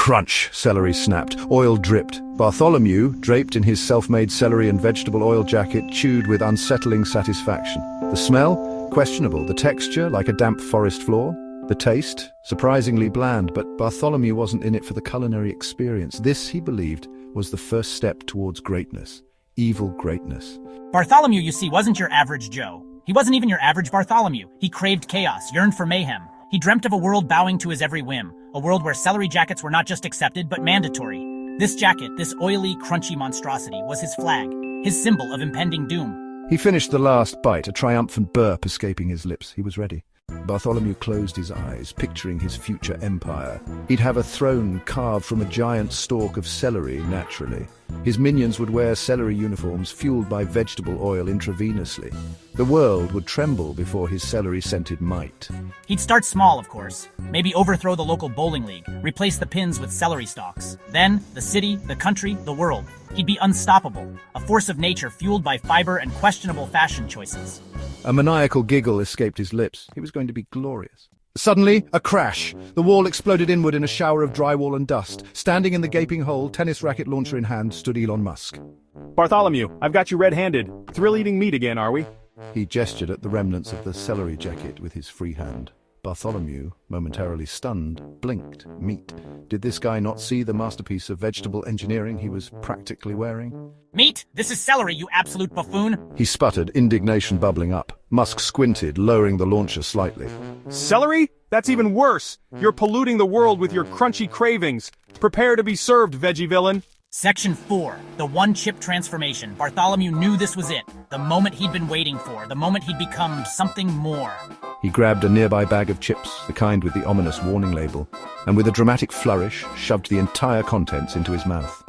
Crunch, Celery snapped. Oil dripped. Bartholomew, draped in his self-made celery and vegetable oil jacket, chewed with unsettling satisfaction. The smell? Questionable. The texture? Like a damp forest floor. The taste? Surprisingly bland, but Bartholomew wasn't in it for the culinary experience. This, he believed, was the first step towards greatness. Evil greatness. Bartholomew, you see, wasn't your average Joe. He wasn't even your average Bartholomew. He craved chaos, yearned for mayhem. He dreamt of a world bowing to his every whim, a world where celery jackets were not just accepted, but mandatory. This jacket, this oily, crunchy monstrosity, was his flag, his symbol of impending doom. He finished the last bite, a triumphant burp escaping his lips. He was ready. Bartholomew closed his eyes, picturing his future empire. He'd have a throne carved from a giant stalk of celery, naturally. His minions would wear celery uniforms fueled by vegetable oil intravenously. The world would tremble before his celery-scented might. He'd start small, of course. Maybe overthrow the local bowling league, replace the pins with celery stalks. Then, the city, the country, the world. He'd be unstoppable, a force of nature fueled by fiber and questionable fashion choices. A maniacal giggle escaped his lips. He was going to be glorious. Suddenly, a crash. The wall exploded inward in a shower of drywall and dust. Standing in the gaping hole, tennis racket launcher in hand, stood Elon Musk. Bartholomew, I've got you red-handed. Thrill-eating meat again, are we? He gestured at the remnants of the celery jacket with his free hand. Bartholomew, momentarily stunned, blinked. Meat. Did this guy not see the masterpiece of vegetable engineering he was practically wearing? Meat? This is celery, you absolute buffoon! He sputtered, indignation bubbling up. Musk squinted, lowering the launcher slightly. Celery? That's even worse! You're polluting the world with your crunchy cravings. Prepare to be served, veggie villain! Section 4. The one-chip transformation. Bartholomew knew this was it. The moment he'd been waiting for. The moment he'd become something more. He grabbed a nearby bag of chips, the kind with the ominous warning label, and with a dramatic flourish, shoved the entire contents into his mouth.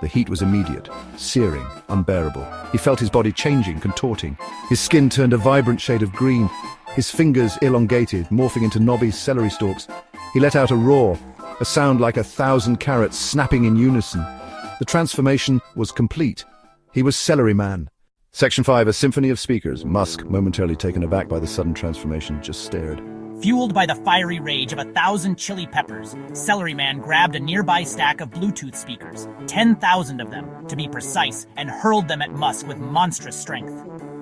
The heat was immediate, searing, unbearable. He felt his body changing, contorting. His skin turned a vibrant shade of green. His fingers elongated, morphing into knobby celery stalks. He let out a roar, a sound like 1,000 carrots snapping in unison. The transformation was complete. He was Celery Man. Section 5, a symphony of speakers. Musk, momentarily taken aback by the sudden transformation, just stared. Fueled by the fiery rage of 1,000 chili peppers, Celery Man grabbed a nearby stack of Bluetooth speakers, 10,000 of them, to be precise, and hurled them at Musk with monstrous strength.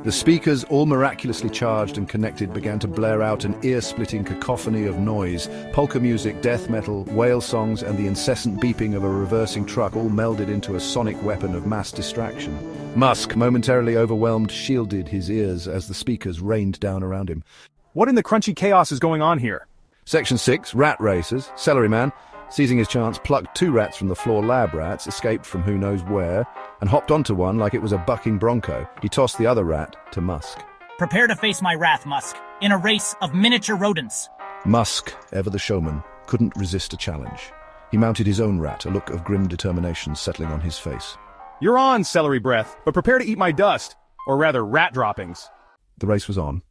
The speakers, all miraculously charged and connected, began to blare out an ear-splitting cacophony of noise. Polka music, death metal, whale songs, and the incessant beeping of a reversing truck all melded into a sonic weapon of mass distraction. Musk, momentarily overwhelmed, shielded his ears as the speakers rained down around him. What in the crunchy chaos is going on here? Section 6, rat races. Celery Man, seizing his chance, plucked 2 rats from the floor lab rats, escaped from who knows where, and hopped onto one like it was a bucking bronco. He tossed the other rat to Musk. Prepare to face my wrath, Musk, in a race of miniature rodents. Musk, ever the showman, couldn't resist a challenge. He mounted his own rat, a look of grim determination settling on his face. You're on, Celery Breath, but prepare to eat my dust. Or rather, rat droppings. The race was on.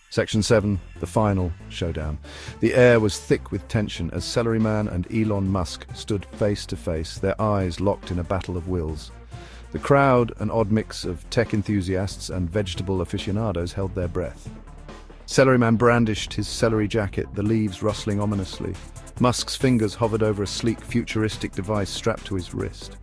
Section 7, the final showdown. The air was thick with tension as Celery Man and Elon Musk stood face to face, their eyes locked in a battle of wills. The crowd, an odd mix of tech enthusiasts and vegetable aficionados, held their breath. Celery Man brandished his celery jacket, the leaves rustling ominously. Musk's fingers hovered over a sleek, futuristic device strapped to his wrist.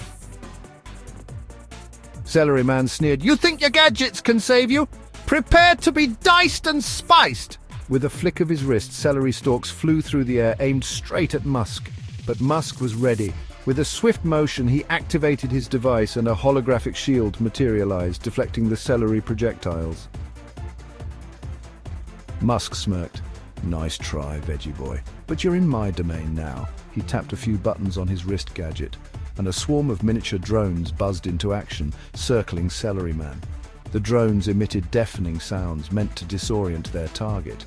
Celery Man sneered, "You think your gadgets can save you? Prepare to be diced and spiced!" With a flick of his wrist, celery stalks flew through the air, aimed straight at Musk. But Musk was ready. With a swift motion, he activated his device and a holographic shield materialized, deflecting the celery projectiles. Musk smirked. "Nice try, veggie boy. But you're in my domain now." He tapped a few buttons on his wrist gadget, and a swarm of miniature drones buzzed into action, circling Celery Man. The drones emitted deafening sounds meant to disorient their target.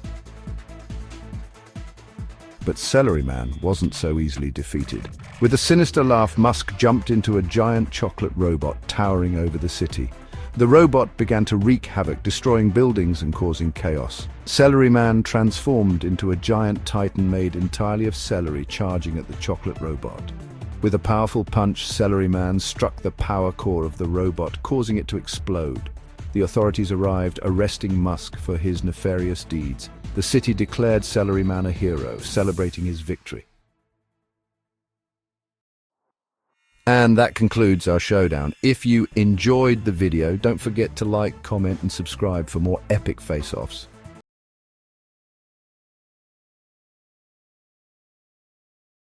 But Celery Man wasn't so easily defeated. With a sinister laugh, Musk jumped into a giant chocolate robot towering over the city. The robot began to wreak havoc, destroying buildings and causing chaos. Celery Man transformed into a giant titan made entirely of celery, charging at the chocolate robot. With a powerful punch, Celery Man struck the power core of the robot, causing it to explode. the authorities arrived, arresting Musk for his nefarious deeds. The city declared Celery Man a hero, celebrating his victory. And that concludes our showdown. If you enjoyed the video, don't forget to like, comment, and subscribe for more epic face-offs.